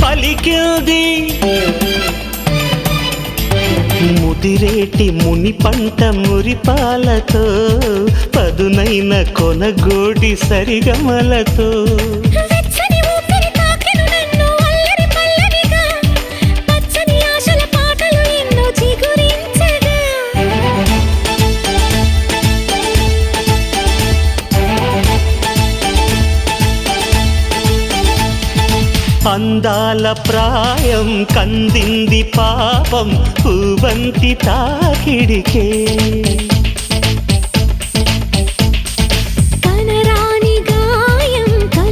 పలికింది ముదిరేటి ముని పంట మురిపాలతో పదునైన కొనగోడి సరిగమలతో అందాల ప్రాయం కందింది పాపం పూవంతి తాకిడికే